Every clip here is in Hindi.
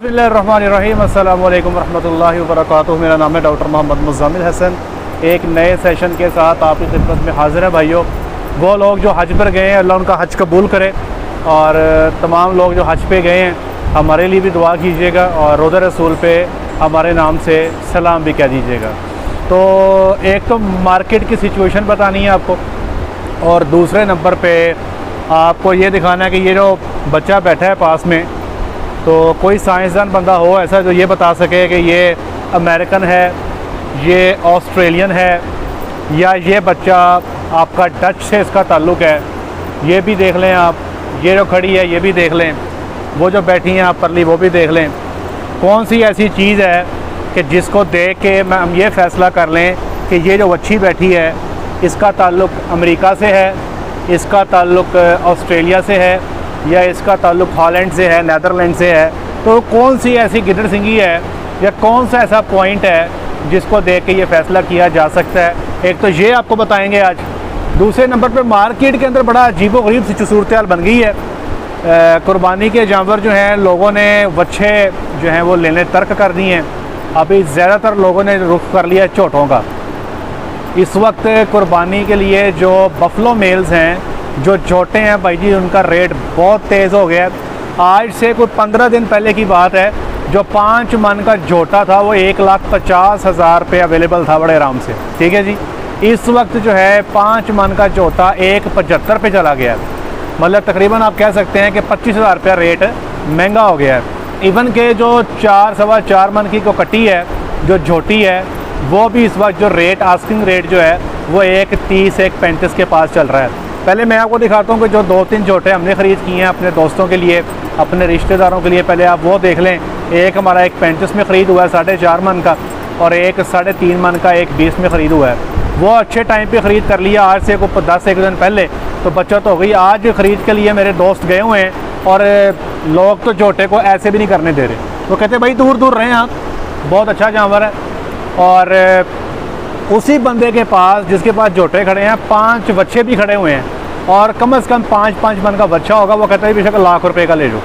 बिस्मिल्लाहिर्रहमानिर्रहीम अस्सलाम वालेकुम रहमतुल्लाहि व बरकातुहू। मेरा नाम है डॉक्टर मोहम्मद मुज़म्मिल हसन। एक नए सेशन के साथ आपकी खिदमत में हाज़िर है भाइयों। वो लोग जो हज पर गए हैं, अल्लाह उनका हज कबूल करे, और तमाम लोग जो हज पे गए हैं हमारे लिए भी दुआ कीजिएगा, और रोज़ा रसूल पे हमारे नाम से सलाम भी कह दीजिएगा। तो एक तो मार्केट की सिचुएशन बतानी है आपको, और दूसरे नंबर पे आपको ये दिखाना है कि ये जो बच्चा बैठा है पास में, तो कोई साइंसदान बंदा हो ऐसा जो ये बता सके कि ये अमेरिकन है, ये ऑस्ट्रेलियन है, या ये बच्चा आपका डच से इसका ताल्लुक़ है। ये भी देख लें आप, ये जो खड़ी है ये भी देख लें, वो जो बैठी हैं आप परली वो भी देख लें। कौन सी ऐसी चीज़ है कि जिसको देख के हम ये फ़ैसला कर लें कि ये जो बच्ची बैठी है इसका ताल्लुक़ अमेरिका से है, इसका ताल्लुक़ ऑस्ट्रेलिया से है, या इसका ताल्लुक़ हॉलैंड से है, नीदरलैंड से है। तो कौन सी ऐसी गिदड़ सिंगी है या कौन सा ऐसा पॉइंट है जिसको देख के ये फ़ैसला किया जा सकता है। एक तो ये आपको बताएंगे आज। दूसरे नंबर पे मार्केट के अंदर बड़ा अजीबोगरीब सी सूरत हाल बन गई है। कुर्बानी के जानवर जो हैं लोगों ने बच्चे जो हैं वो लेने तर्क कर दिए हैं। अभी ज़्यादातर लोगों ने रुख कर लिया है झोटों का। इस वक्त कुर्बानी के लिए जो बफलो मेल्स हैं, जो झोटे हैं भाई जी, उनका रेट बहुत तेज़ हो गया है। आज से कोई 15 दिन पहले की बात है, जो 5 मन का झोटा था वो 1,50,000 रुपये अवेलेबल था बड़े आराम से। ठीक है जी। इस वक्त जो है 5 मन का झोटा 1,75 पे चला गया है। मतलब तकरीबन आप कह सकते हैं कि 25,000 रुपया रेट महंगा हो गया है। इवन के जो 4 सवा 4 मन की को कटी है, जो झोटी है, वो भी इस वक्त जो रेट आस्किंग रेट जो है वो 1,30 1,35 के पास चल रहा है। पहले मैं आपको दिखाता हूँ कि जो 2-3 झोटे हमने ख़रीद किए हैं अपने दोस्तों के लिए, अपने रिश्तेदारों के लिए, पहले आप वो देख लें। एक हमारा 1,35 में ख़रीद हुआ है 4.5 मन का, और एक 3.5 मन का 1,20 में ख़रीद हुआ है। वो अच्छे टाइम पे ख़रीद कर लिया, आज से को 10-1 दिन पहले, तो बचत हो गई। आज ख़रीद के लिए मेरे दोस्त गए हुए हैं, और लोग तो झोटे को ऐसे भी नहीं करने दे रहे। वो कहते भाई दूर दूर रहें आप, बहुत अच्छा जानवर है। और उसी बंदे के पास जिसके पास झोटे खड़े हैं 5 बच्चे भी खड़े हुए हैं, और कम से कम 5-5 मन का बच्चा होगा। वो कहता है बेशक लाख रुपए का ले लो।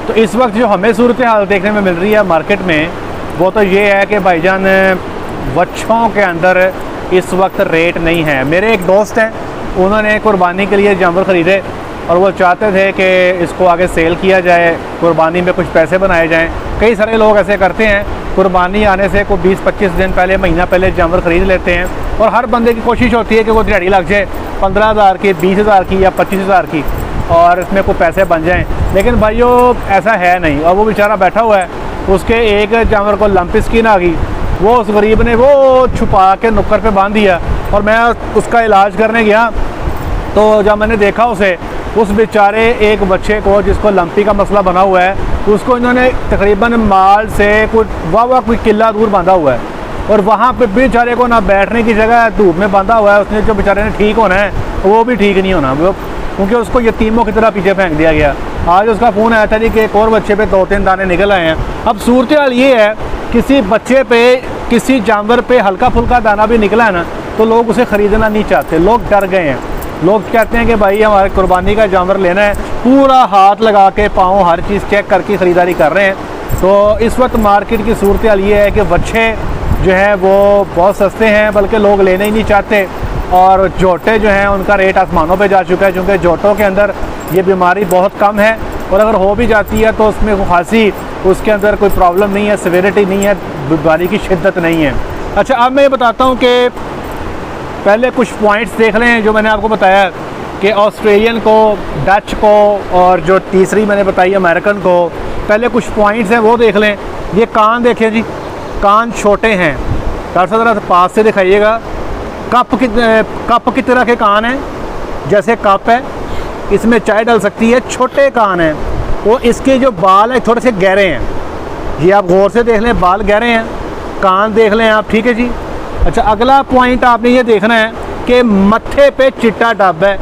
तो इस वक्त जो हमें सूरत हाल देखने में मिल रही है मार्केट में, वो तो ये है कि भाईजान बच्चों के अंदर इस वक्त रेट नहीं है। मेरे एक दोस्त हैं, उन्होंने कुर्बानी के लिए जानवर ख़रीदे, और वो चाहते थे कि इसको आगे सेल किया जाए, कुर्बानी में कुछ पैसे बनाए जाएँ। कई सारे लोग ऐसे करते हैं, कुर्बानी आने से कोई 20-25 दिन पहले, महीना पहले जानवर ख़रीद लेते हैं, और हर बंदे की कोशिश होती है कि वो दिहाड़ी लग जाए 15,000 की, 20,000 की या 25,000 की, और इसमें कोई पैसे बन जाएं। लेकिन भाइयों ऐसा है नहीं। और वो बेचारा बैठा हुआ है, उसके एक जानवर को लंप स्किन आ गई, वो उस गरीब ने वो छुपा के नुक्कर पे बांध दिया। और मैं उसका इलाज करने गया, तो जब मैंने देखा उस बेचारे एक बच्चे को जिसको लंपी का मसला बना हुआ है, उसको इन्होंने तकरीबन माल से कोई किला दूर बांधा हुआ है, और वहाँ पे बेचारे को ना बैठने की जगह, धूप में बांधा हुआ है। उसने जो बेचारे ने ठीक होना है वो भी ठीक नहीं होना, वो क्योंकि उसको यतीमों की तरह पीछे फेंक दिया गया। आज उसका फ़ोन आया था जी कि एक और बच्चे पे 2-3 दाने निकल आए हैं। अब सूरत हाल ये है, किसी बच्चे पे, किसी जानवर पे हल्का फुल्का दाना भी निकला है ना, तो लोग उसे ख़रीदना नहीं चाहते, लोग डर गए हैं। लोग कहते हैं कि भाई हमारे कुर्बानी का जानवर लेना है, पूरा हाथ लगा के पाँव हर चीज़ चेक करके ख़रीदारी कर रहे हैं। तो इस वक्त मार्केट की सूरत हाल ये है कि बच्चे जो हैं वो बहुत सस्ते हैं, बल्कि लोग लेने ही नहीं चाहते, और झोटे जो हैं उनका रेट आसमानों पे जा चुका है, क्योंकि झोटों के अंदर ये बीमारी बहुत कम है, और अगर हो भी जाती है तो उसमें खांसी, उसके अंदर कोई प्रॉब्लम नहीं है, सिवियरिटी नहीं है, बीमारी की शिद्दत नहीं है। अच्छा, अब मैं ये बताता हूँ कि पहले कुछ पॉइंट्स देख लें जो मैंने आपको बताया कि ऑस्ट्रेलियन को, डच को, और जो तीसरी मैंने बताई अमेरिकन को। पहले कुछ पॉइंट्स हैं वो देख लें। ये कान देखें जी, कान छोटे हैं। डॉक्टर साहब ज़रा पास से दिखाइएगा। कप की तरह के कान हैं, जैसे कप है, इसमें चाय डल सकती है। छोटे कान हैं, वो इसके जो बाल हैं थोड़े से गहरे हैं। ये आप गौर से देख लें, बाल गहरे हैं, कान देख लें आप। ठीक है जी। अच्छा, अगला पॉइंट आपने ये देखना है कि मत्थे पे चिट्टा डब है।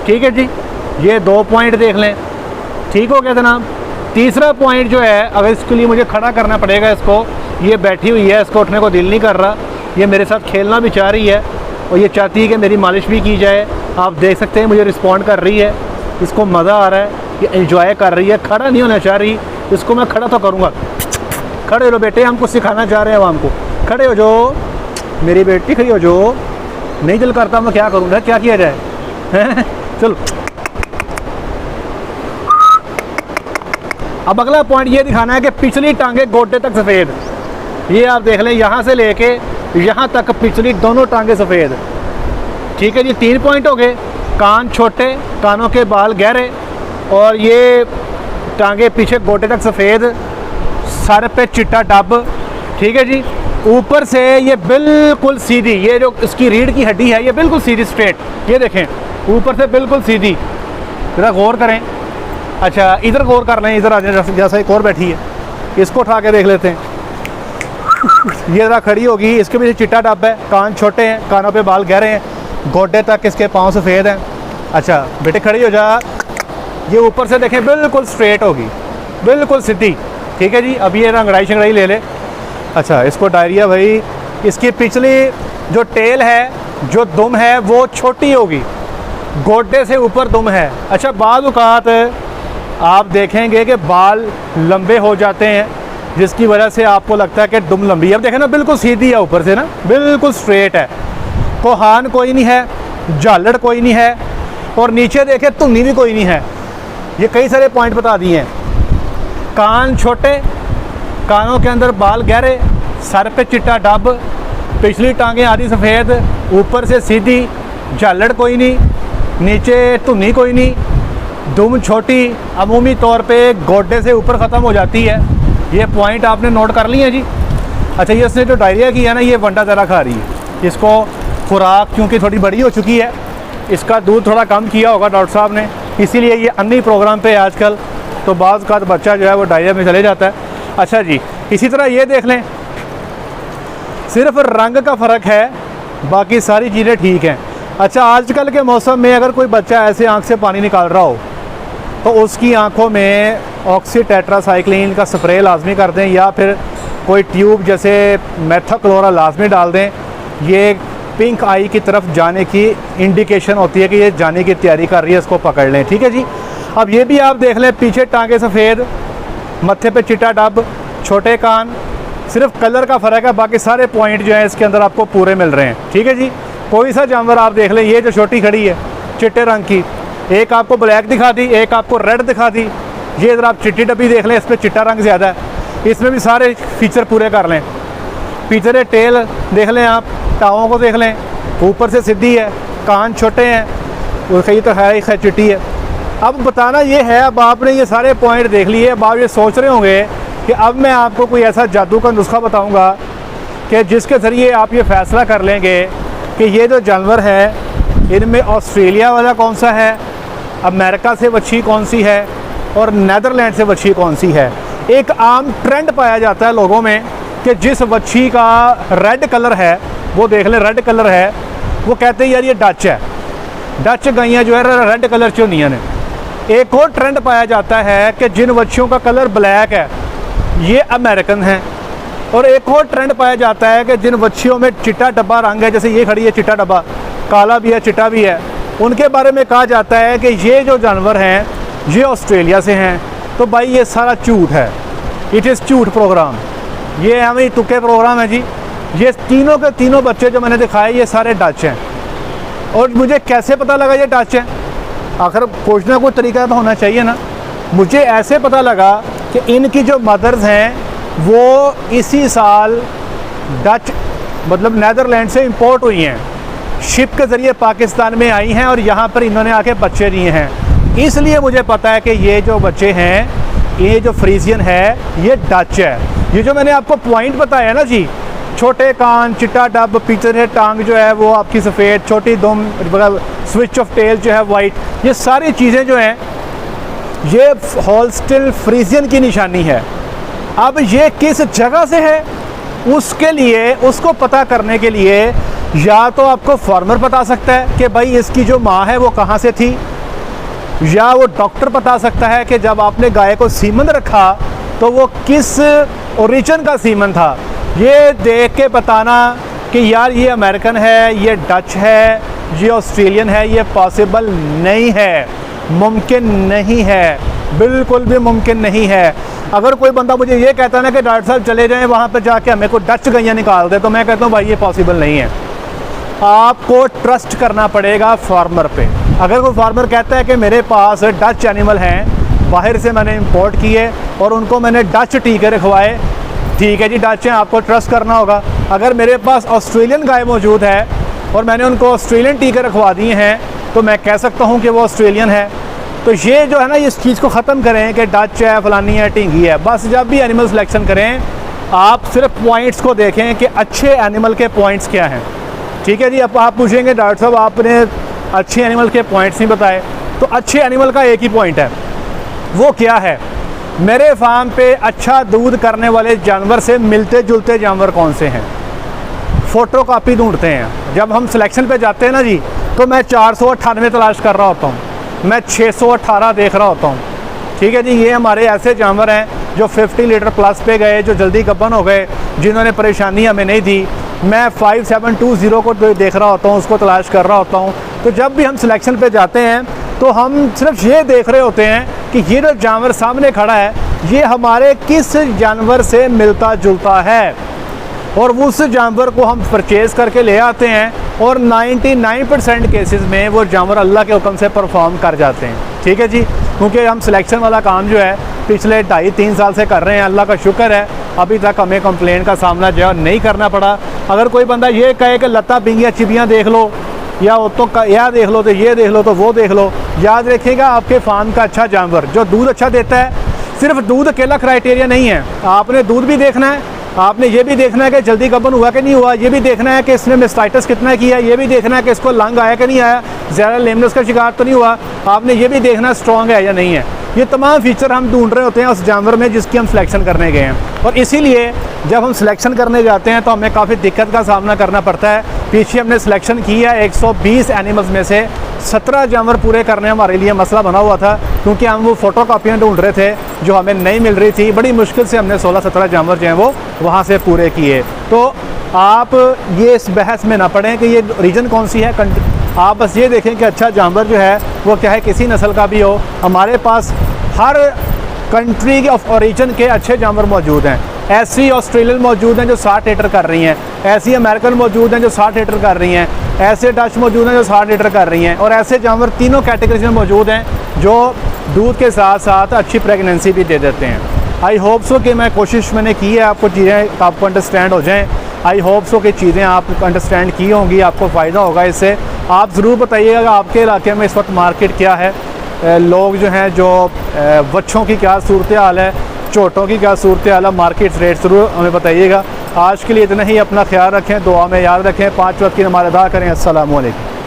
ठीक है जी, ये 2 पॉइंट देख लें। ठीक हो गया जनाब। तीसरा पॉइंट जो है, अगर इसके लिए मुझे खड़ा करना पड़ेगा इसको, ये बैठी हुई है, इसको उठने को दिल नहीं कर रहा, ये मेरे साथ खेलना भी चाह रही है, और ये चाहती है कि मेरी मालिश भी की जाए। आप देख सकते हैं मुझे रिस्पॉन्ड कर रही है, इसको मज़ा आ रहा है। ये एंजॉय कर रही है, खड़ा नहीं होना चाह रही। इसको मैं खड़ा तो करूँगा। खड़े हो लो बेटे, हम कुछ सिखाना चाह रहे हैं आवाम को। खड़े हो जो, मेरी बेटी खड़ी हो जो। नहीं दिल करता मैं क्या करूँगा, क्या किया जाए हैं? चलो अब अगला पॉइंट ये दिखाना है कि पिछली टांगे गोडे तक सफ़ेद। ये आप देख लें, यहाँ से लेके यहाँ तक पिछली दोनों टांगे सफ़ेद। ठीक है जी, 3 पॉइंट हो गए। कान छोटे, कानों के बाल गहरे, और ये टांगे पीछे गोडे तक सफ़ेद, सर पे चिट्टा डब। ठीक है जी, ऊपर से ये बिल्कुल सीधी, ये जो इसकी रीढ़ की हड्डी है ये बिल्कुल सीधी स्ट्रेट। ये देखें, ऊपर से बिल्कुल सीधी। ज़रा गौर करें। अच्छा इधर गौर कर लें, इधर आ जाए, जैसा एक और बैठी है, इसको उठा के देख लेते हैं। ये ज़रा खड़ी होगी, इसके पीछे चिट्टा डब है, कान छोटे हैं, कानों पे बाल गहरे हैं, गोडे तक इसके पाँव सफ़ेद हैं। अच्छा बेटे खड़ी हो जा। ये ऊपर से देखें बिल्कुल स्ट्रेट होगी, बिल्कुल सीधी। ठीक है जी, अब ये रंगड़ाई शंगड़ाई ले ले। अच्छा इसको डायरिया भाई, इसकी पिछली जो टेल है, जो दुम है वो छोटी होगी, गोडे से ऊपर दुम है। अच्छा बाज़ औक़ात आप देखेंगे कि बाल लंबे हो जाते हैं, जिसकी वजह से आपको लगता है कि दुम लंबी है। अब देखें ना, बिल्कुल सीधी है, ऊपर से ना बिल्कुल स्ट्रेट है, कोहान कोई नहीं है, झालड़ कोई नहीं है, और नीचे देखें धुन्नी भी कोई नहीं है। ये कई सारे पॉइंट बता दिए हैं। कान छोटे, कानों के अंदर बाल गहरे, सर पे चिट्टा डब, पिछली टांगें आधी सफ़ेद, ऊपर से सीधी, झालड़ कोई नहीं, नीचे धुन्नी कोई नहीं, दुम छोटी, अमूमी तौर पे गोडे से ऊपर ख़त्म हो जाती है। ये पॉइंट आपने नोट कर लिए हैं जी। अच्छा ये इसने जो डायरिया किया ना, ये वंडा ज़रा खा रही है। इसको खुराक क्योंकि थोड़ी बड़ी हो चुकी है, इसका दूध थोड़ा कम किया होगा डॉक्टर साहब ने, इसीलिए ये अन्नी प्रोग्राम पे आजकल, तो बाज़ का बच्चा जो है वो डायरिया में चले जाता है। अच्छा जी, इसी तरह ये देख लें, सिर्फ रंग का फ़र्क है, बाकी सारी चीज़ें ठीक हैं। अच्छा आजकल के मौसम में अगर कोई बच्चा ऐसे आँख से पानी निकाल रहा हो तो उसकी आँखों में ऑक्सी टेट्रासाइक्लिन का स्प्रे लाजमी कर दें, या फिर कोई ट्यूब जैसे मेथोक्लोरा लाजमी डाल दें। ये पिंक आई की तरफ जाने की इंडिकेशन होती है कि ये जाने की तैयारी कर रही है, इसको पकड़ लें। ठीक है जी, अब ये भी आप देख लें, पीछे टांगे सफ़ेद, मत्थे पे चिट्टा डब, छोटे कान, सिर्फ कलर का फ़र्क है, बाकी सारे पॉइंट जो हैं इसके अंदर आपको पूरे मिल रहे हैं। ठीक है जी, कोई सा जानवर आप देख लें, ये जो छोटी खड़ी है चिट्टे रंग की, एक आपको ब्लैक दिखा दी, एक आपको रेड दिखा दी। ये इधर आप चिट्टी डब्बी देख लें, इस पर चिट्टा रंग ज़्यादा है, इसमें भी सारे फीचर पूरे कर लें। पीछे टेल देख लें, आप टाँगों को देख लें, ऊपर से सीधी है, कान छोटे हैं, उसका ये तो है ही खैर चिट्टी है। अब बताना ये है, अब आपने ये सारे पॉइंट देख लिए, अब आप ये सोच रहे होंगे कि अब मैं आपको कोई ऐसा जादू का नुस्खा बताऊंगा कि जिसके ज़रिए आप ये फ़ैसला कर लेंगे कि ये जो जानवर है इनमें ऑस्ट्रेलिया वाला कौन सा है, अमेरिका से वच्छी कौन सी है, और नीदरलैंड से वच्छी कौन सी है। एक आम ट्रेंड पाया जाता है लोगों में कि जिस वच्छी का रेड कलर है, वो देख लें रेड कलर है, वो कहते हैं यार ये डच है, डच गाइयाँ जो है रेड कलर की होंदियां ने। एक और ट्रेंड पाया जाता है कि जिन वच्छियों का कलर ब्लैक है ये अमेरिकन हैं, और एक और ट्रेंड पाया जाता है कि जिन वच्छियों में चिट्टा डब्बा रंग है, जैसे ये खड़ी है चिट्टा डब्बा, काला भी है चिट्टा भी है, उनके बारे में कहा जाता है कि ये जो जानवर हैं ये ऑस्ट्रेलिया से हैं। तो भाई ये सारा झूठ है, इट इज़ झूठ प्रोग्राम, ये हमें तुक्के प्रोग्राम है जी। ये तीनों के तीनों बच्चे जो मैंने दिखाए ये सारे डच हैं, और मुझे कैसे पता लगा ये डच हैं? आखिर कुछ ना कुछ तरीका तो होना चाहिए ना। मुझे ऐसे पता लगा कि इनकी जो मदर्स हैं वो इसी साल डच मतलब नीदरलैंड से इंपोर्ट हुई हैं, शिप के ज़रिए पाकिस्तान में आई हैं, और यहाँ पर इन्होंने आके बच्चे दिए हैं। इसलिए मुझे पता है कि ये जो बच्चे हैं, ये जो फ्रीजियन है ये डच है। ये जो मैंने आपको पॉइंट बताया ना जी, छोटे कान, चिट्टा डब, पीछे से टांग जो है वो आपकी सफ़ेद, छोटी दुम, स्विच ऑफ टेल जो है वाइट, ये सारी चीज़ें जो हैं ये होल्स्टीन फ्रीजियन की निशानी है। अब ये किस जगह से है, उसके लिए, उसको पता करने के लिए या तो आपको फार्मर बता सकता है कि भाई इसकी जो माँ है वो कहाँ से थी, या वो डॉक्टर बता सकता है कि जब आपने गाय को सीमन रखा तो वो किस ओरिजिन का सीमन था। ये देख के बताना कि यार ये अमेरिकन है, ये डच है, ये ऑस्ट्रेलियन है, ये पॉसिबल नहीं है। मुमकिन नहीं है, बिल्कुल भी मुमकिन नहीं है। अगर कोई बंदा मुझे ये कहता है ना कि डॉक्टर साहब चले जाएं वहाँ पर जाके हमें को डच गैया निकाल दे, तो मैं कहता हूँ भाई ये पॉसिबल नहीं है। आपको ट्रस्ट करना पड़ेगा फार्मर पे। अगर कोई फार्मर कहता है कि मेरे पास डच एनिमल हैं, बाहर से मैंने इंपोर्ट किए और उनको मैंने डच टीके रखवाए, ठीक है जी, डच हैं, आपको ट्रस्ट करना होगा। अगर मेरे पास ऑस्ट्रेलियन गाय मौजूद है और मैंने उनको ऑस्ट्रेलियन टीके रखवा दिए हैं, तो मैं कह सकता हूँ कि वो ऑस्ट्रेलियन है। तो ये जो है ना, इस चीज़ को ख़त्म करें कि डच है, फलानी है, टींगी है। बस जब भी एनिमल सिलेक्शन करें, आप सिर्फ पॉइंट्स को देखें कि अच्छे एनिमल के पॉइंट्स क्या हैं, ठीक है जी। अब आप पूछेंगे डॉक्टर साहब आपने अच्छे एनिमल के पॉइंट्स नहीं बताए, तो अच्छे एनिमल का एक ही पॉइंट है, वो क्या है? मेरे फार्म पे अच्छा दूध करने वाले जानवर से मिलते जुलते जानवर कौन से हैं? फ़ोटो कापी ढूंढते हैं। जब हम सिलेक्शन पे जाते हैं ना जी, तो मैं 498 तलाश कर रहा होता हूँ, मैं 618 देख रहा होता हूँ, ठीक है जी। ये हमारे ऐसे जानवर हैं जो 50 लीटर प्लस पे गए, जो जल्दी गब्बन हो गए, जिन्होंने परेशानी हमें नहीं दी। मैं 5720 को देख रहा होता हूँ, उसको तलाश कर रहा होता हूँ। तो जब भी हम सिलेक्शन पे जाते हैं तो हम सिर्फ ये देख रहे होते हैं कि ये जो जानवर सामने खड़ा है ये हमारे किस जानवर से मिलता जुलता है, और उस जानवर को हम परचेज़ करके ले आते हैं और 99% केसेस में वो जानवर अल्लाह के हुक्म से परफॉर्म कर जाते हैं, ठीक है जी। क्योंकि हम सिलेक्शन वाला काम जो है पिछले 2.5-3 साल से कर रहे हैं, अल्लाह का शुक्र है अभी तक हमें कंप्लेंट का सामना जो है नहीं करना पड़ा। अगर कोई बंदा ये कहे कि लता बिंगियाँ चिबियाँ देख लो या तो यह देख लो, तो ये देख लो, तो वो देख लो, याद रखिएगा आपके फार्म का अच्छा जानवर जो दूध अच्छा देता है, सिर्फ दूध अकेला क्राइटेरिया नहीं है, आपने दूध भी देखना है, आपने ये भी देखना है कि जल्दी गबन हुआ कि नहीं हुआ, ये भी देखना है कि इसने मेस्टाइटिस कितना किया, ये भी देखना है कि इसको लंग आया कि नहीं आया, ज़्यादा लेमनेस का शिकार तो नहीं हुआ, आपने ये भी देखना स्ट्रॉन्ग है या नहीं है। ये तमाम फीचर हम ढूंढ रहे होते हैं उस जानवर में जिसकी हम सिलेक्शन करने गए हैं, और इसीलिए जब हम सिलेक्शन करने जाते हैं तो हमें काफ़ी दिक्कत का सामना करना पड़ता है। पीछे हमने सिलेक्शन किया 120 एनिमल्स में से 17 जानवर पूरे करने हमारे लिए मसला बना हुआ था, क्योंकि हम वो फ़ोटो कापियाँ ढूंढ रहे थे जो हमें नहीं मिल रही थी। बड़ी मुश्किल से हमने 16-17 जानवर जो हैं वो वहाँ से पूरे किए। तो आप ये इस बहस में ना पड़ें कि ये रीजन कौन सी है, आप बस ये देखें कि अच्छा जानवर जो है वो क्या है, किसी नस्ल का भी हो, हमारे पास हर कंट्री ऑफ ओरिजिन के अच्छे जानवर मौजूद हैं। ऐसी ऑस्ट्रेलियन मौजूद हैं जो 60 लीटर कर रही हैं, ऐसी अमेरिकन मौजूद हैं जो 60 लीटर कर रही हैं, ऐसे डच मौजूद हैं जो 60 लीटर कर रही हैं, और ऐसे जानवर तीनों कैटेगरीज में मौजूद हैं जो दूध के साथ साथ अच्छी प्रेगनेंसी भी दे देते हैं। आई होप सो कि मैं कोशिश मैंने की है आपको चीज़ें आपको अंडरस्टैंड हो जाएँ। आई होप सो कि चीज़ें आप अंडरस्टैंड की होंगी, आपको फ़ायदा होगा इससे। आप ज़रूर बताइएगा कि आपके इलाके में इस वक्त मार्केट क्या है, लोग जो हैं जो बच्चों की क्या सूरत हाल है, छोटों की क्या सूरत हाल है, मार्केट रेट ज़रूर हमें बताइएगा। आज के लिए इतना ही, अपना ख्याल रखें, दुआ में याद रखें, 5 वक्त की नमाज़ अदा करें। अस्सलामु अलैकुम।